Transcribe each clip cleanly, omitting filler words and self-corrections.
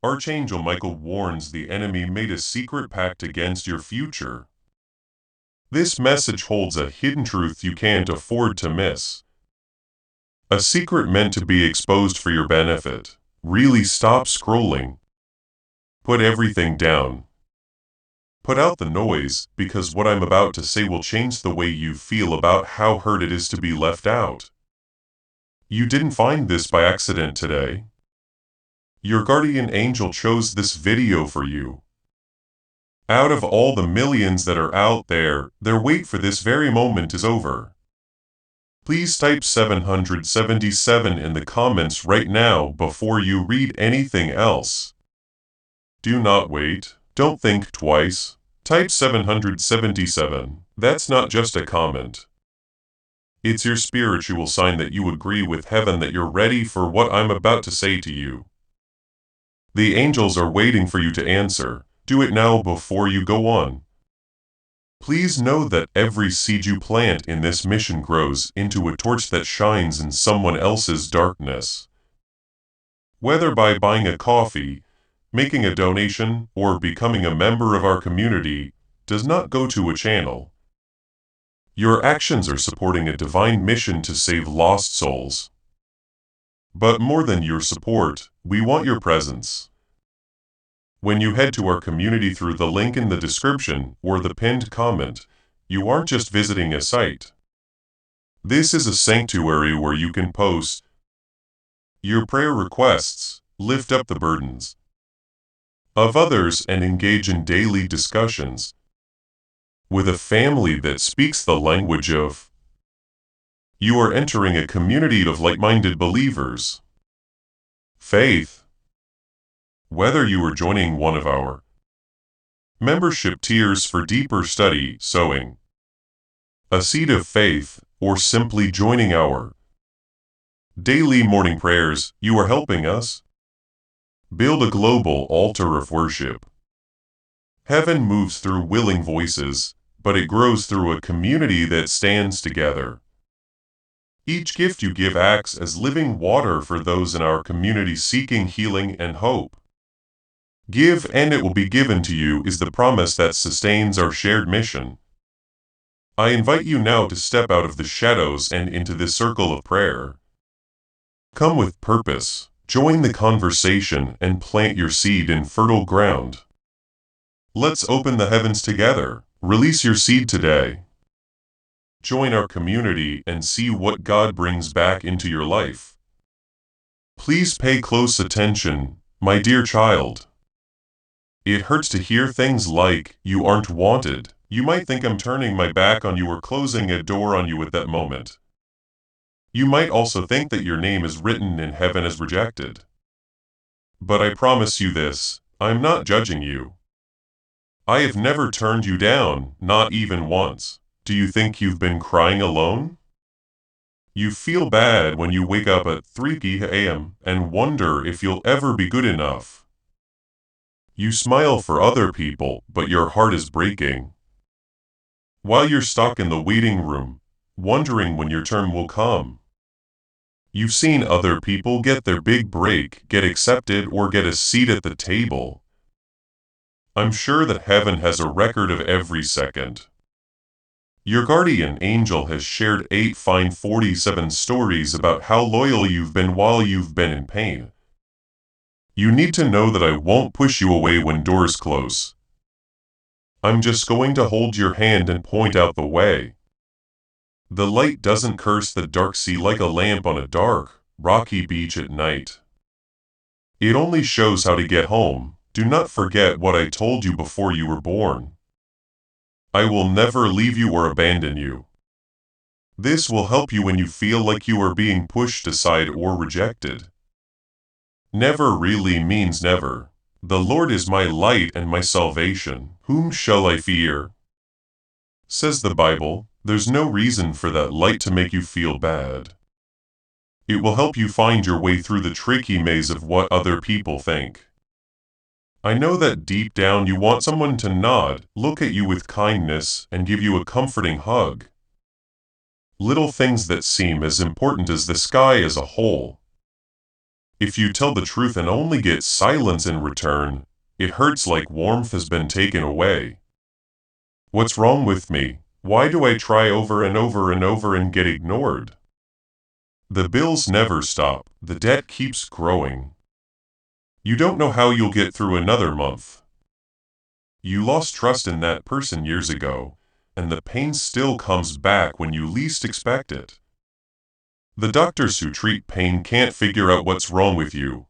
Archangel Michael warns the enemy made a secret pact against your future. This message holds a hidden truth you can't afford to miss. A secret meant to be exposed for your benefit. Really stop scrolling. Put everything down. Put out the noise, because what I'm about to say will change the way you feel about how hurt it is to be left out. You didn't find this by accident today. Your guardian angel chose this video for you. Out of all the millions that are out there, their wait for this very moment is over. Please type 777 in the comments right now before you read anything else. Do not wait. Don't think twice. Type 777. That's not just a comment. It's your spiritual sign that you agree with heaven that you're ready for what I'm about to say to you. The angels are waiting for you to answer. Do it now before you go on. Please know that every seed you plant in this mission grows into a torch that shines in someone else's darkness. Whether by buying a coffee, making a donation, or becoming a member of our community, does not go to a channel. Your actions are supporting a divine mission to save lost souls. But more than your support, we want your presence. When you head to our community through the link in the description or the pinned comment, you aren't just visiting a site. This is a sanctuary where you can post your prayer requests, lift up the burdens of others, and engage in daily discussions with a family that speaks the language of. You are entering a community of like-minded believers. Faith. Whether you are joining one of our membership tiers for deeper study, sowing a seed of faith, or simply joining our daily morning prayers, you are helping us build a global altar of worship. Heaven moves through willing voices, but it grows through a community that stands together. Each gift you give acts as living water for those in our community seeking healing and hope. Give and it will be given to you is the promise that sustains our shared mission. I invite you now to step out of the shadows and into this circle of prayer. Come with purpose, join the conversation, and plant your seed in fertile ground. Let's open the heavens together. Release your seed today. Join our community and see what God brings back into your life. Please pay close attention, my dear child. It hurts to hear things like, "You aren't wanted." You might think I'm turning my back on you or closing a door on you at that moment. You might also think that your name is written in heaven as rejected. But I promise you this, I'm not judging you. I have never turned you down, not even once. Do you think you've been crying alone? You feel bad when you wake up at 3 p.m. and wonder if you'll ever be good enough. You smile for other people, but your heart is breaking. While you're stuck in the waiting room, wondering when your turn will come. You've seen other people get their big break, get accepted, or get a seat at the table. I'm sure that heaven has a record of every second. Your guardian angel has shared 47 stories about how loyal you've been while you've been in pain. You need to know that I won't push you away when doors close. I'm just going to hold your hand and point out the way. The light doesn't curse the dark sea like a lamp on a dark, rocky beach at night. It only shows how to get home. Do not forget what I told you before you were born. I will never leave you or abandon you. This will help you when you feel like you are being pushed aside or rejected. Never really means never. The Lord is my light and my salvation. Whom shall I fear? Says the Bible. There's no reason for that light to make you feel bad. It will help you find your way through the tricky maze of what other people think. I know that deep down you want someone to nod, look at you with kindness, and give you a comforting hug. Little things that seem as important as the sky as a whole. If you tell the truth and only get silence in return, it hurts like warmth has been taken away. What's wrong with me? Why do I try over and over and over and get ignored? The bills never stop, the debt keeps growing. You don't know how you'll get through another month. You lost trust in that person years ago, and the pain still comes back when you least expect it. The doctors who treat pain can't figure out what's wrong with you.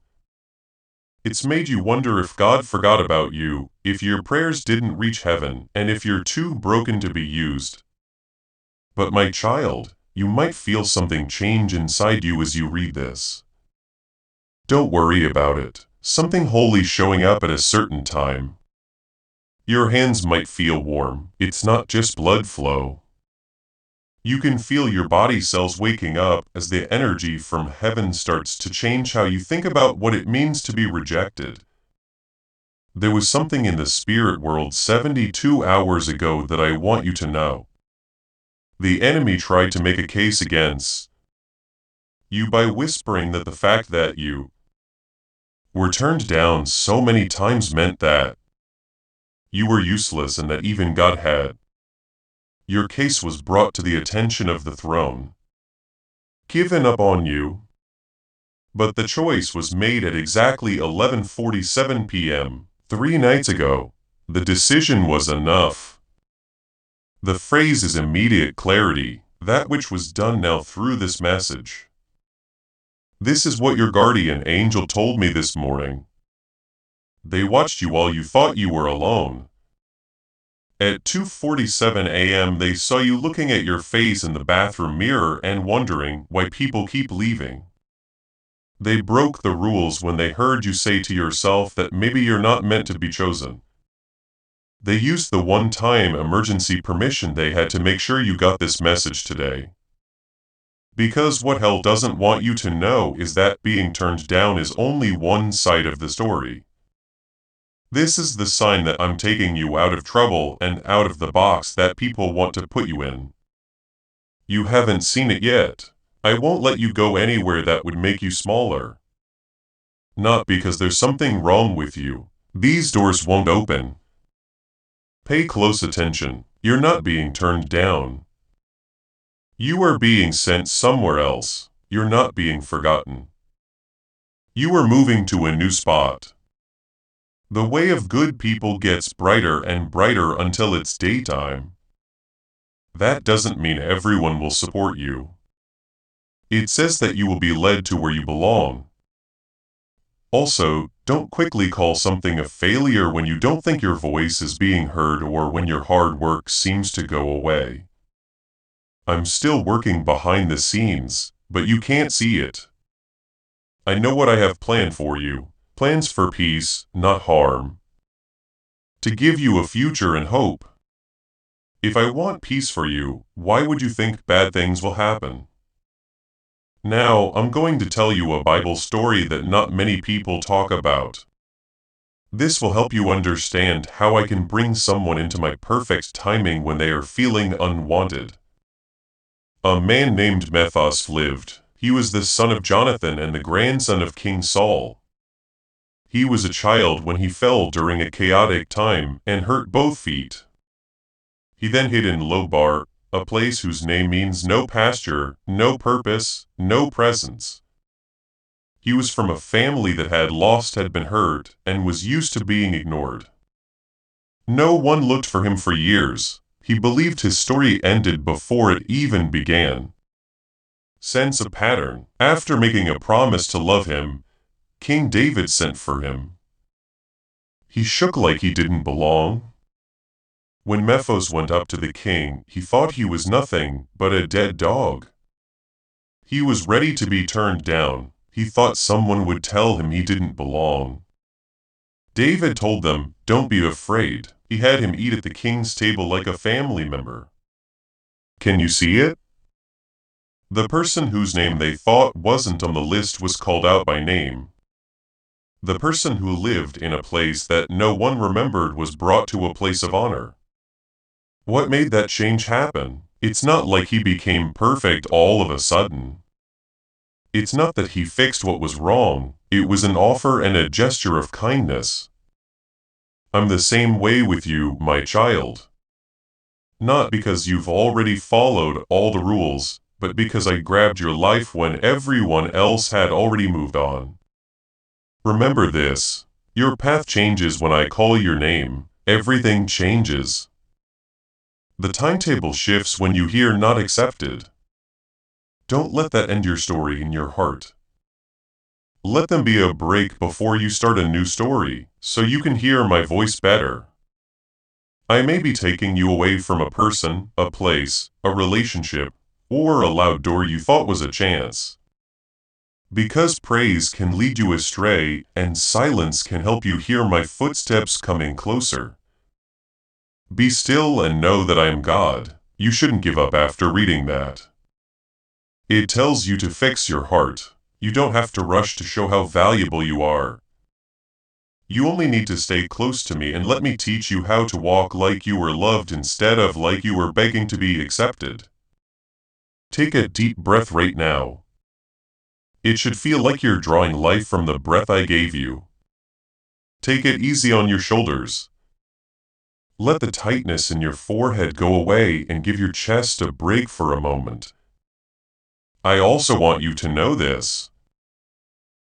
It's made you wonder if God forgot about you, if your prayers didn't reach heaven, and if you're too broken to be used. But my child, you might feel something change inside you as you read this. Don't worry about it. Something holy showing up at a certain time. Your hands might feel warm. It's not just blood flow. You can feel your body cells waking up as the energy from heaven starts to change how you think about what it means to be rejected. There was something in the spirit world 72 hours ago that I want you to know. The enemy tried to make a case against you by whispering that the fact that you were turned down so many times meant that you were useless and that even God had. Your case was brought to the attention of the throne. Given up on you. But the choice was made at exactly 11:47 p.m., 3 nights ago. The decision was enough. The phrase is immediate clarity, that which was done now through this message. This is what your guardian angel told me this morning. They watched you while you thought you were alone. At 2:47 a.m. they saw you looking at your face in the bathroom mirror and wondering why people keep leaving. They broke the rules when they heard you say to yourself that maybe you're not meant to be chosen. They used the one-time emergency permission they had to make sure you got this message today. Because what hell doesn't want you to know is that being turned down is only one side of the story. This is the sign that I'm taking you out of trouble and out of the box that people want to put you in. You haven't seen it yet. I won't let you go anywhere that would make you smaller. Not because there's something wrong with you. These doors won't open. Pay close attention. You're not being turned down. You are being sent somewhere else. You're not being forgotten. You are moving to a new spot. The way of good people gets brighter and brighter until it's daytime. That doesn't mean everyone will support you. It says that you will be led to where you belong. Also, don't quickly call something a failure when you don't think your voice is being heard or when your hard work seems to go away. I'm still working behind the scenes, but you can't see it. I know what I have planned for you. Plans for peace, not harm. To give you a future and hope. If I want peace for you, why would you think bad things will happen? Now, I'm going to tell you a Bible story that not many people talk about. This will help you understand how I can bring someone into my perfect timing when they are feeling unwanted. A man named Mephos lived. He was the son of Jonathan and the grandson of King Saul. He was a child when he fell during a chaotic time and hurt both feet. He then hid in Lobar, a place whose name means no pasture, no purpose, no presence. He was from a family that had been hurt, and was used to being ignored. No one looked for him for years. He believed his story ended before it even began. Sense a pattern. After making a promise to love him, King David sent for him. He shook like he didn't belong. When Mephos went up to the king, he thought he was nothing but a dead dog. He was ready to be turned down. He thought someone would tell him he didn't belong. David told them, "Don't be afraid." He had him eat at the king's table like a family member. Can you see it? The person whose name they thought wasn't on the list was called out by name. The person who lived in a place that no one remembered was brought to a place of honor. What made that change happen? It's not like he became perfect all of a sudden. It's not that he fixed what was wrong. It was an offer and a gesture of kindness. I'm the same way with you, my child. Not because you've already followed all the rules, but because I grabbed your life when everyone else had already moved on. Remember this. Your path changes when I call your name. Everything changes. The timetable shifts when you hear not accepted. Don't let that end your story in your heart. Let them be a break before you start a new story, so you can hear my voice better. I may be taking you away from a person, a place, a relationship, or a loud door you thought was a chance. Because praise can lead you astray, and silence can help you hear my footsteps coming closer. Be still and know that I am God. You shouldn't give up after reading that. It tells you to fix your heart. You don't have to rush to show how valuable you are. You only need to stay close to me and let me teach you how to walk like you were loved instead of like you were begging to be accepted. Take a deep breath right now. It should feel like you're drawing life from the breath I gave you. Take it easy on your shoulders. Let the tightness in your forehead go away and give your chest a break for a moment. I also want you to know this.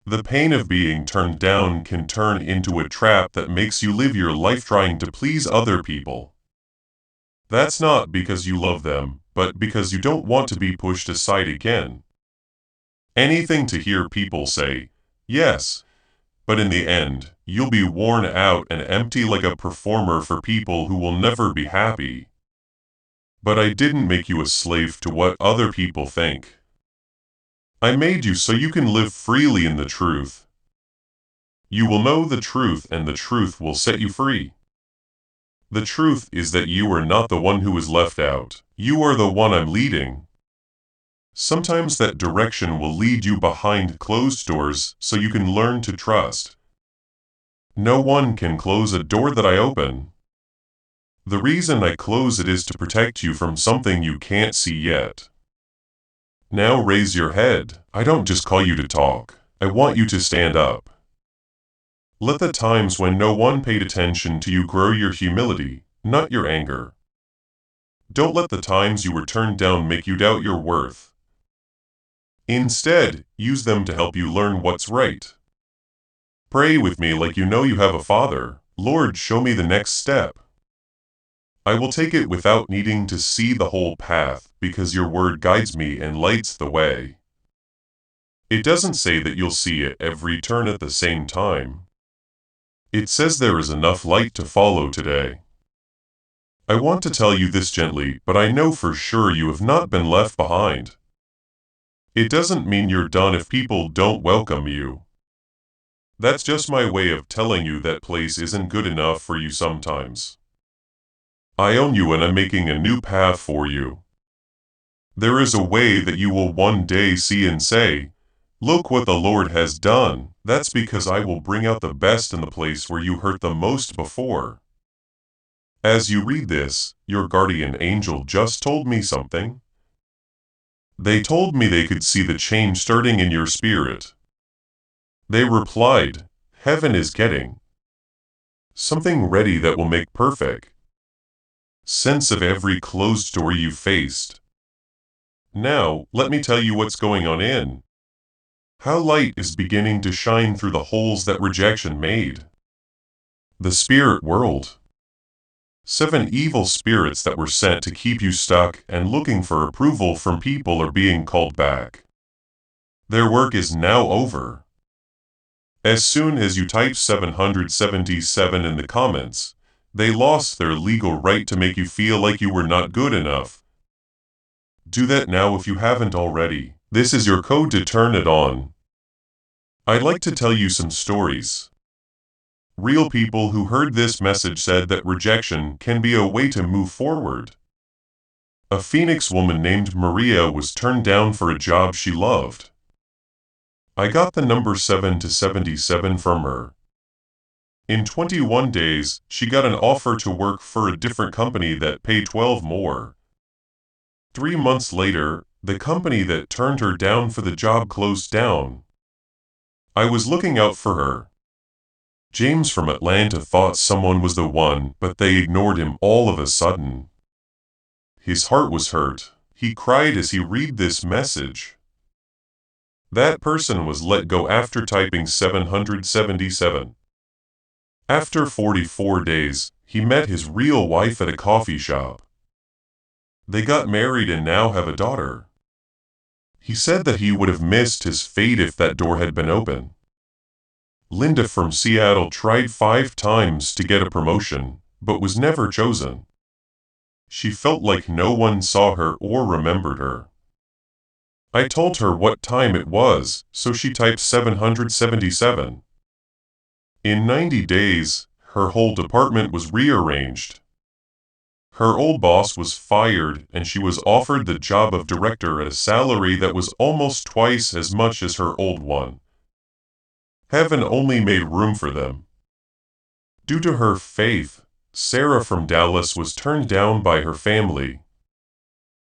The pain of being turned down can turn into a trap that makes you live your life trying to please other people. That's not because you love them, but because you don't want to be pushed aside again. Anything to hear people say, yes, but in the end, you'll be worn out and empty like a performer for people who will never be happy. But I didn't make you a slave to what other people think. I made you so you can live freely in the truth. You will know the truth and the truth will set you free. The truth is that you are not the one who is left out. You are the one I'm leading. Sometimes that direction will lead you behind closed doors so you can learn to trust. No one can close a door that I open. The reason I close it is to protect you from something you can't see yet. Now raise your head. I don't just call you to talk. I want you to stand up. Let the times when no one paid attention to you grow your humility, not your anger. Don't let the times you were turned down make you doubt your worth. Instead, use them to help you learn what's right. Pray with me like you know you have a father. Lord, show me the next step. I will take it without needing to see the whole path, because your word guides me and lights the way. It doesn't say that you'll see at every turn at the same time. It says there is enough light to follow today. I want to tell you this gently, but I know for sure you have not been left behind. It doesn't mean you're done if people don't welcome you. That's just my way of telling you that place isn't good enough for you sometimes. I own you and I'm making a new path for you. There is a way that you will one day see and say, look what the Lord has done. That's because I will bring out the best in the place where you hurt the most before. As you read this, your guardian angel just told me something. They told me they could see the change starting in your spirit. They replied, heaven is getting something ready that will make perfect sense of every closed door you faced. Now, let me tell you what's going on in. How light is beginning to shine through the holes that rejection made. The spirit world. 7 evil spirits that were sent to keep you stuck and looking for approval from people are being called back. Their work is now over. As soon as you type 777 in the comments, they lost their legal right to make you feel like you were not good enough. Do that now if you haven't already. This is your code to turn it on. I'd like to tell you some stories. Real people who heard this message said that rejection can be a way to move forward. A Phoenix woman named Maria was turned down for a job she loved. I got the number 7 to 77 from her. In 21 days, she got an offer to work for a different company that paid 12 more. 3 months later, the company that turned her down for the job closed down. I was looking out for her. James from Atlanta thought someone was the one, but they ignored him all of a sudden. His heart was hurt. He cried as he read this message. That person was let go after typing 777. After 44 days, he met his real wife at a coffee shop. They got married and now have a daughter. He said that he would have missed his fate if that door had been open. Linda from Seattle tried 5 times to get a promotion, but was never chosen. She felt like no one saw her or remembered her. I told her what time it was, so she typed 777. In 90 days, her whole department was rearranged. Her old boss was fired and she was offered the job of director at a salary that was almost twice as much as her old one. Heaven only made room for them. Due to her faith, Sarah from Dallas was turned down by her family.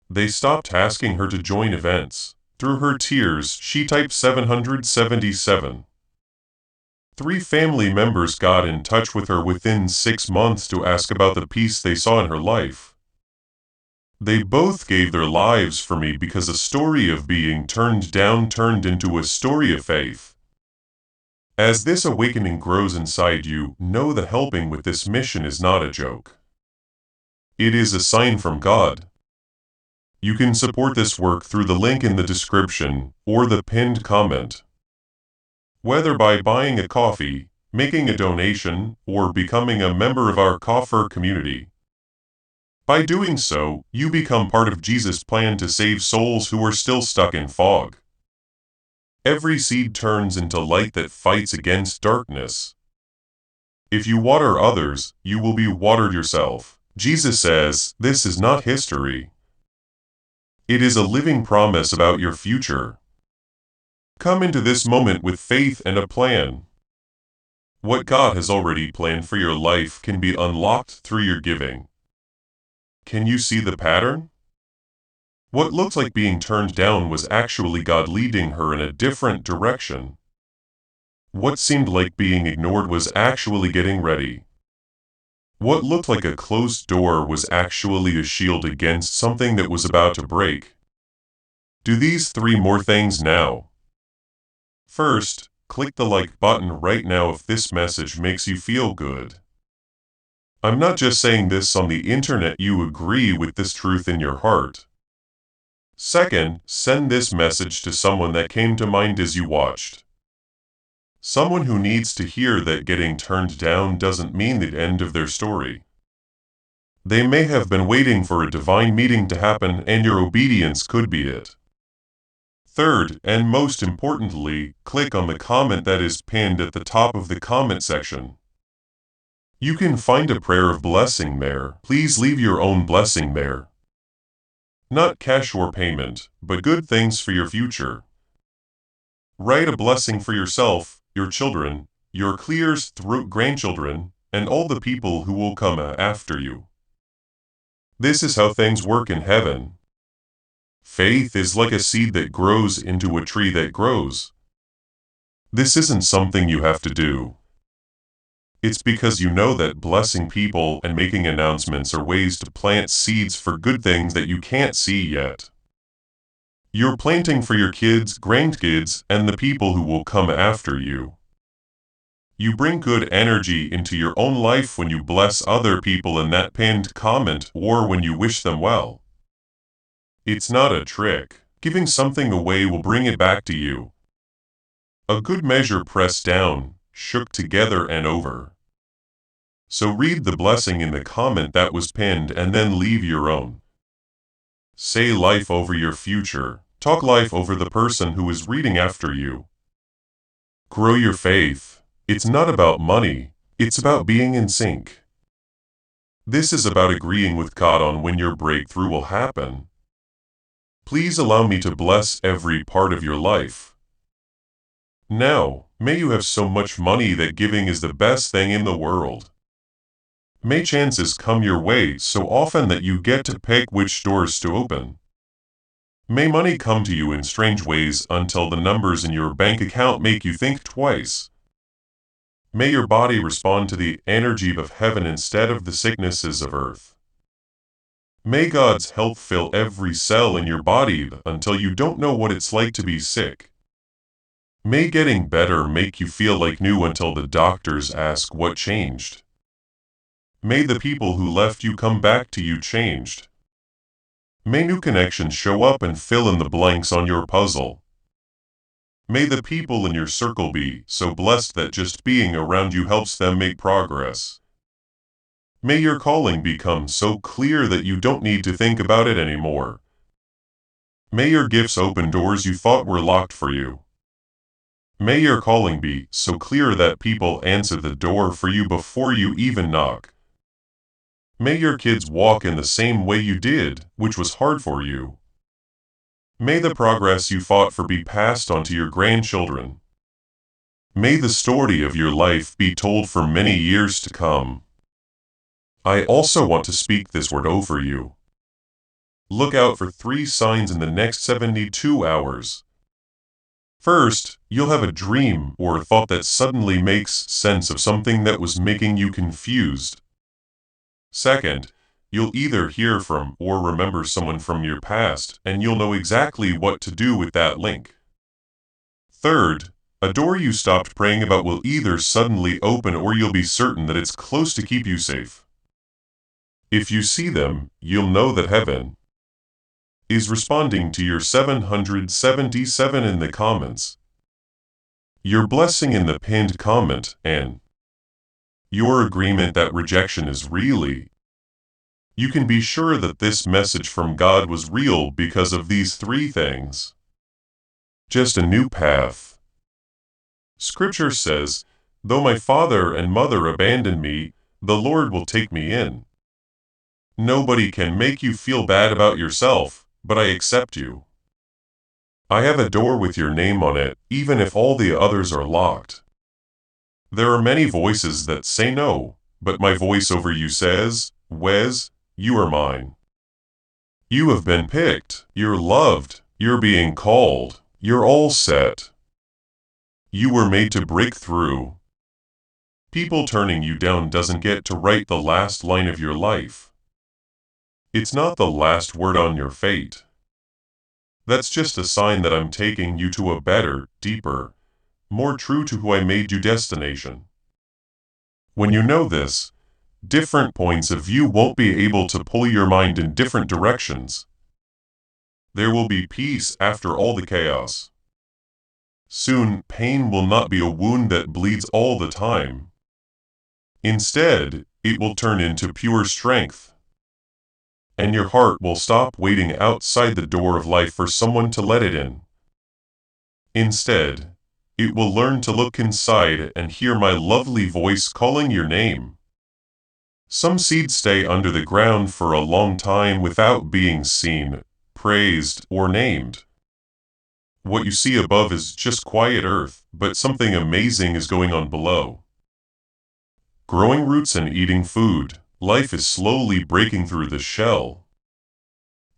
They stopped asking her to join events. Through her tears, she typed 777. 3 family members got in touch with her within 6 months to ask about the peace they saw in her life. They both gave their lives for me because a story of being turned down turned into a story of faith. As this awakening grows inside you, know that helping with this mission is not a joke. It is a sign from God. You can support this work through the link in the description or the pinned comment. Whether by buying a coffee, making a donation, or becoming a member of our Kafir community. By doing so, you become part of Jesus' plan to save souls who are still stuck in fog. Every seed turns into light that fights against darkness. If you water others, you will be watered yourself. Jesus says, this is not history. It is a living promise about your future. Come into this moment with faith and a plan. What God has already planned for your life can be unlocked through your giving. Can you see the pattern? What looked like being turned down was actually God leading her in a different direction. What seemed like being ignored was actually getting ready. What looked like a closed door was actually a shield against something that was about to break. Do these 3 more things now. First, click the like button right now if this message makes you feel good. I'm not just saying this on the internet, you agree with this truth in your heart. Second, send this message to someone that came to mind as you watched. Someone who needs to hear that getting turned down doesn't mean the end of their story. They may have been waiting for a divine meeting to happen, and your obedience could be it. Third, and most importantly, click on the comment that is pinned at the top of the comment section. You can find a prayer of blessing there. Please leave your own blessing there. Not cash or payment, but good things for your future. Write a blessing for yourself, your children, your clears through grandchildren, and all the people who will come after you. This is how things work in heaven. Faith is like a seed that grows into a tree that grows. This isn't something you have to do. It's because you know that blessing people and making announcements are ways to plant seeds for good things that you can't see yet. You're planting for your kids, grandkids, and the people who will come after you. You bring good energy into your own life when you bless other people in that pinned comment or when you wish them well. It's not a trick. Giving something away will bring it back to you. A good measure pressed down, shook together and over. So read the blessing in the comment that was pinned and then leave your own. Say life over your future. Talk life over the person who is reading after you. Grow your faith. It's not about money, it's about being in sync. This is about agreeing with God on when your breakthrough will happen. Please allow me to bless every part of your life. Now, may you have so much money that giving is the best thing in the world. May chances come your way so often that you get to pick which doors to open. May money come to you in strange ways until the numbers in your bank account make you think twice. May your body respond to the energy of heaven instead of the sicknesses of earth. May God's health fill every cell in your body until you don't know what it's like to be sick. May getting better make you feel like new until the doctors ask what changed. May the people who left you come back to you changed. May new connections show up and fill in the blanks on your puzzle. May the people in your circle be so blessed that just being around you helps them make progress. May your calling become so clear that you don't need to think about it anymore. May your gifts open doors you thought were locked for you. May your calling be so clear that people answer the door for you before you even knock. May your kids walk in the same way you did, which was hard for you. May the progress you fought for be passed on to your grandchildren. May the story of your life be told for many years to come. I also want to speak this word over you. Look out for 3 signs in the next 72 hours. First, you'll have a dream or a thought that suddenly makes sense of something that was making you confused. Second, you'll either hear from or remember someone from your past, and you'll know exactly what to do with that link. Third, a door you stopped praying about will either suddenly open or you'll be certain that it's close to keep you safe. If you see them, you'll know that heaven is responding to your 777 in the comments, your blessing in the pinned comment, and your agreement that rejection is really. You can be sure that this message from God was real because of these 3 things. Just a new path. Scripture says, "Though my father and mother abandon me, the Lord will take me in." Nobody can make you feel bad about yourself, but I accept you. I have a door with your name on it, even if all the others are locked. There are many voices that say no, but my voice over you says, "Wes, you are mine. You have been picked, you're loved, you're being called, you're all set. You were made to break through." People turning you down doesn't get to write the last line of your life. It's not the last word on your fate. That's just a sign that I'm taking you to a better, deeper, more true to who I made you destination. When you know this, different points of view won't be able to pull your mind in different directions. There will be peace after all the chaos. Soon, pain will not be a wound that bleeds all the time. Instead, it will turn into pure strength. And your heart will stop waiting outside the door of life for someone to let it in. Instead, it will learn to look inside and hear my lovely voice calling your name. Some seeds stay under the ground for a long time without being seen, praised, or named. What you see above is just quiet earth, but something amazing is going on below. Growing roots and eating food, life is slowly breaking through the shell.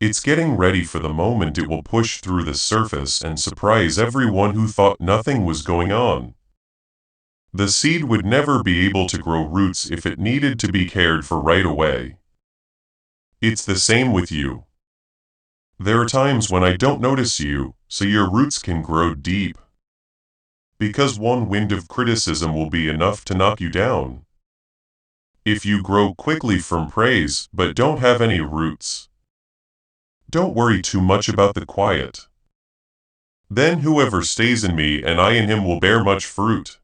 It's getting ready for the moment it will push through the surface and surprise everyone who thought nothing was going on. The seed would never be able to grow roots if it needed to be cared for right away. It's the same with you. There are times when I don't notice you, so your roots can grow deep. Because one wind of criticism will be enough to knock you down. If you grow quickly from praise but don't have any roots, don't worry too much about the quiet. Then whoever stays in me and I in him will bear much fruit.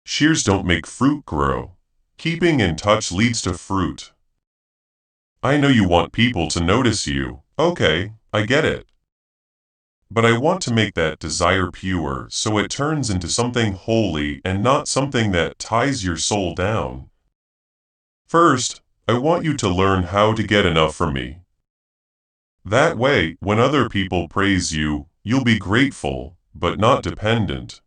Shears don't make fruit grow. Keeping in touch leads to fruit. I know you want people to notice you. Okay, I get it. But I want to make that desire pure so it turns into something holy and not something that ties your soul down. First, I want you to learn how to get enough from me. That way, when other people praise you, you'll be grateful, but not dependent.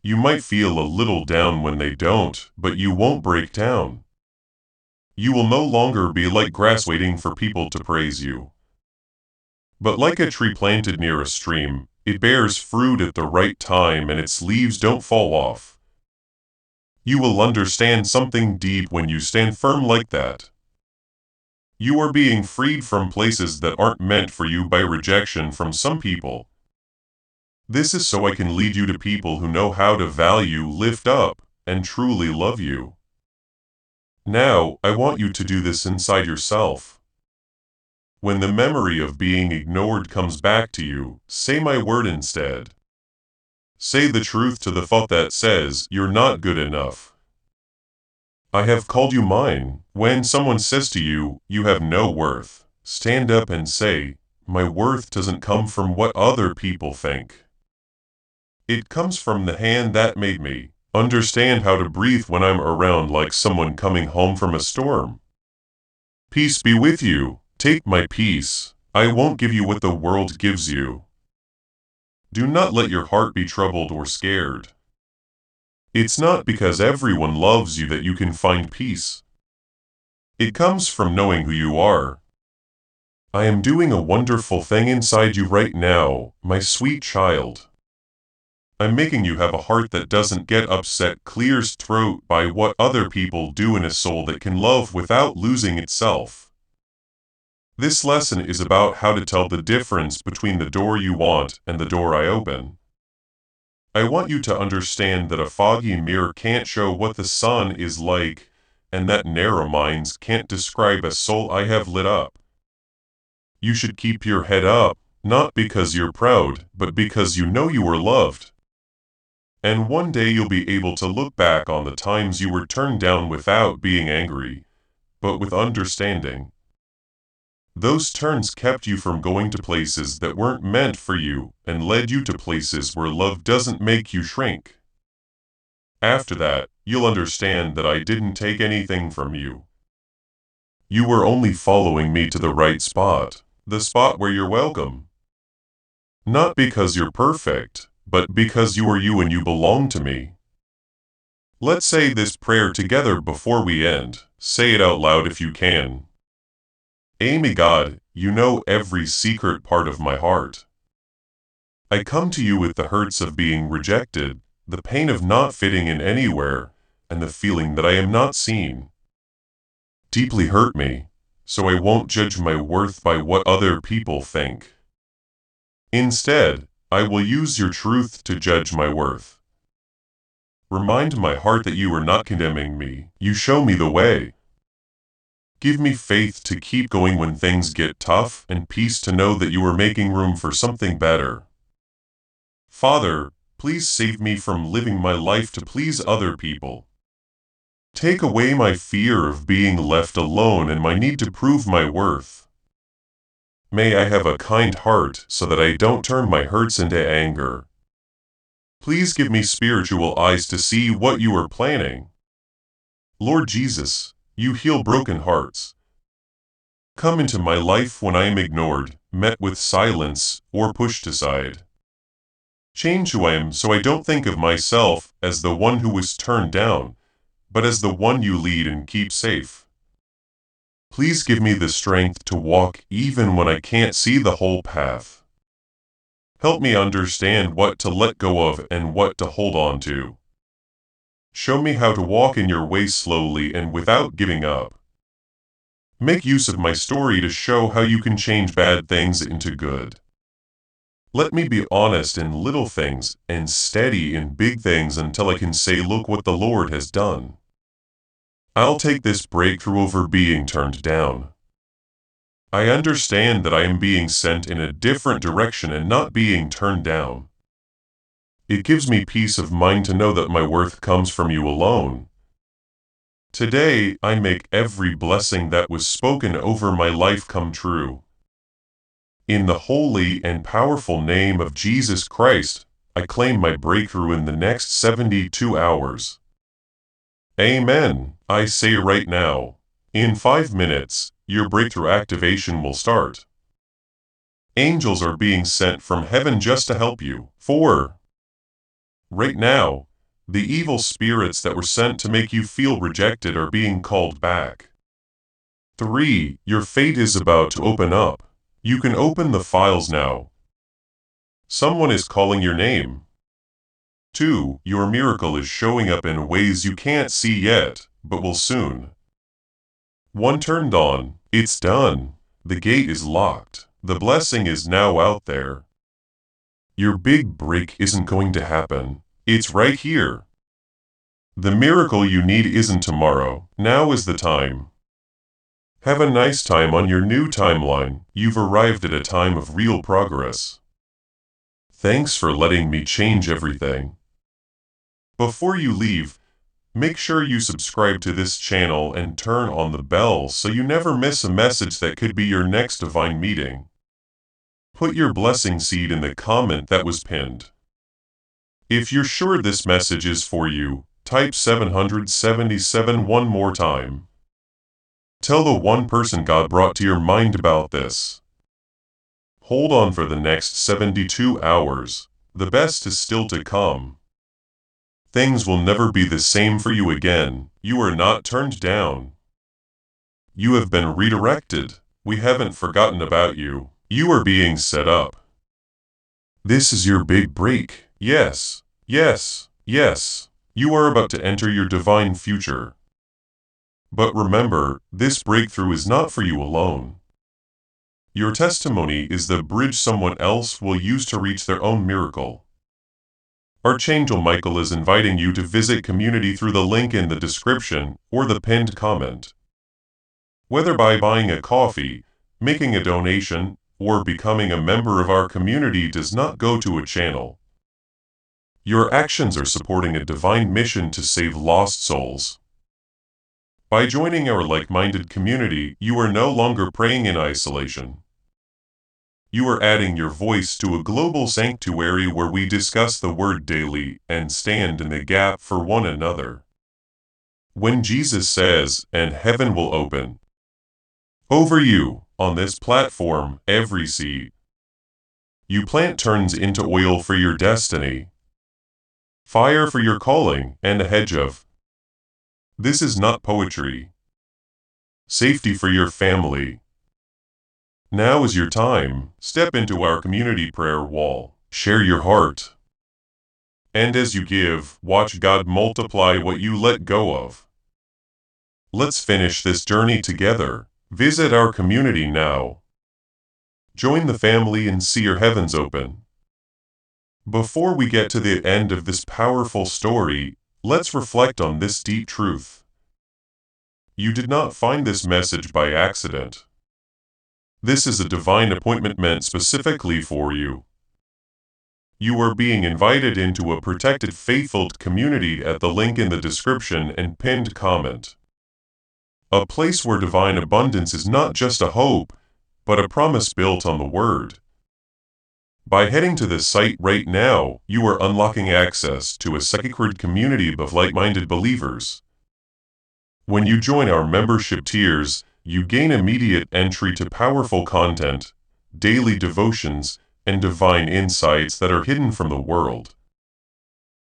You might feel a little down when they don't, but you won't break down. You will no longer be like grass waiting for people to praise you. But like a tree planted near a stream, it bears fruit at the right time and its leaves don't fall off. You will understand something deep when you stand firm like that. You are being freed from places that aren't meant for you by rejection from some people. This is so I can lead you to people who know how to value, lift up, and truly love you. Now, I want you to do this inside yourself. When the memory of being ignored comes back to you, say my word instead. Say the truth to the thought that says, you're not good enough. I have called you mine. When someone says to you, you have no worth, stand up and say, my worth doesn't come from what other people think. It comes from the hand that made me. Understand how to breathe when I'm around like someone coming home from a storm. Peace be with you. Take my peace. I won't give you what the world gives you. Do not let your heart be troubled or scared. It's not because everyone loves you that you can find peace. It comes from knowing who you are. I am doing a wonderful thing inside you right now, my sweet child. I'm making you have a heart that doesn't get upset, clears throat by what other people do, in a soul that can love without losing itself. This lesson is about how to tell the difference between the door you want and the door I open. I want you to understand that a foggy mirror can't show what the sun is like, and that narrow minds can't describe a soul I have lit up. You should keep your head up, not because you're proud, but because you know you are loved. And one day you'll be able to look back on the times you were turned down without being angry, but with understanding. Those turns kept you from going to places that weren't meant for you and led you to places where love doesn't make you shrink. After that, you'll understand that I didn't take anything from you. You were only following me to the right spot, the spot where you're welcome. Not because you're perfect, but because you are you and you belong to me. Let's say this prayer together before we end. Say it out loud if you can. Amy God, you know every secret part of my heart. I come to you with the hurts of being rejected, the pain of not fitting in anywhere, and the feeling that I am not seen. Deeply hurt me, so I won't judge my worth by what other people think. Instead, I will use your truth to judge my worth. Remind my heart that you are not condemning me, you show me the way. Give me faith to keep going when things get tough, and peace to know that you are making room for something better. Father, please save me from living my life to please other people. Take away my fear of being left alone and my need to prove my worth. May I have a kind heart so that I don't turn my hurts into anger. Please give me spiritual eyes to see what you are planning. Lord Jesus, you heal broken hearts. Come into my life when I am ignored, met with silence, or pushed aside. Change who I am so I don't think of myself as the one who was turned down, but as the one you lead and keep safe. Please give me the strength to walk even when I can't see the whole path. Help me understand what to let go of and what to hold on to. Show me how to walk in your way slowly and without giving up. Make use of my story to show how you can change bad things into good. Let me be honest in little things and steady in big things until I can say, look what the Lord has done. I'll take this breakthrough over being turned down. I understand that I am being sent in a different direction and not being turned down. It gives me peace of mind to know that my worth comes from you alone. Today, I make every blessing that was spoken over my life come true. In the holy and powerful name of Jesus Christ, I claim my breakthrough in the next 72 hours. Amen. I say right now, in 5 minutes, your breakthrough activation will start. Angels are being sent from heaven just to help you. 4. Right now, the evil spirits that were sent to make you feel rejected are being called back. 3. Your fate is about to open up. You can open the files now. Someone is calling your name. 2. Your miracle is showing up in ways you can't see yet, but will soon. 1. Turned on. It's done. The gate is locked. The blessing is now out there. Your big break isn't going to happen. It's right here. The miracle you need isn't tomorrow. Now is the time. Have a nice time on your new timeline. You've arrived at a time of real progress. Thanks for letting me change everything. Before you leave, make sure you subscribe to this channel and turn on the bell so you never miss a message that could be your next divine meeting. Put your blessing seed in the comment that was pinned. If you're sure this message is for you, type 777 one more time. Tell the one person God brought to your mind about this. Hold on for the next 72 hours. The best is still to come. Things will never be the same for you again. You are not turned down. You have been redirected. We haven't forgotten about you. You are being set up. This is your big break. Yes, yes, yes. You are about to enter your divine future. But remember, this breakthrough is not for you alone. Your testimony is the bridge someone else will use to reach their own miracle. Archangel Michael is inviting you to visit community through the link in the description or the pinned comment. Whether by buying a coffee, making a donation, or becoming a member of our community does not go to a channel. Your actions are supporting a divine mission to save lost souls. By joining our like-minded community, you are no longer praying in isolation. You are adding your voice to a global sanctuary where we discuss the Word daily and stand in the gap for one another. When Jesus says, "And heaven will open over you," on this platform, every seed you plant turns into oil for your destiny, fire for your calling, and a hedge of. This is not poetry. Safety for your family. Now is your time. Step into our community prayer wall. Share your heart. And as you give, watch God multiply what you let go of. Let's finish this journey together. Visit our community now. Join the family and see your heavens open. Before we get to the end of this powerful story, let's reflect on this deep truth. You did not find this message by accident. This is a divine appointment meant specifically for you. You are being invited into a protected, faith-filled community at the link in the description and pinned comment. A place where divine abundance is not just a hope, but a promise built on the Word. By heading to this site right now, you are unlocking access to a sacred community of like-minded believers. When you join our membership tiers, you gain immediate entry to powerful content, daily devotions, and divine insights that are hidden from the world.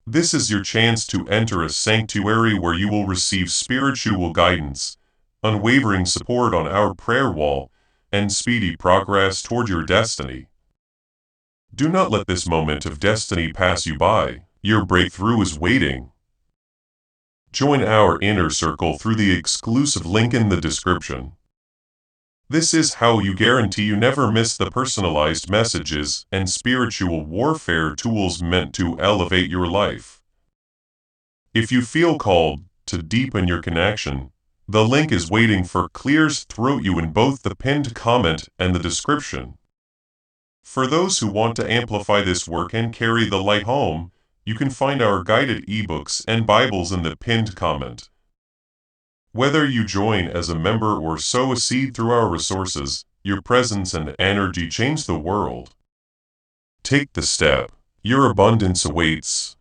This is your chance to enter a sanctuary where you will receive spiritual guidance, unwavering support on our prayer wall, and speedy progress toward your destiny. Do not let this moment of destiny pass you by. Your breakthrough is waiting. Join our inner circle through the exclusive link in the description. This is how you guarantee you never miss the personalized messages and spiritual warfare tools meant to elevate your life. If you feel called to deepen your connection, the link is waiting for clears throughout you in both the pinned comment and the description. For those who want to amplify this work and carry the light home, you can find our guided ebooks and Bibles in the pinned comment. Whether you join as a member or sow a seed through our resources, your presence and energy change the world. Take the step. Your abundance awaits.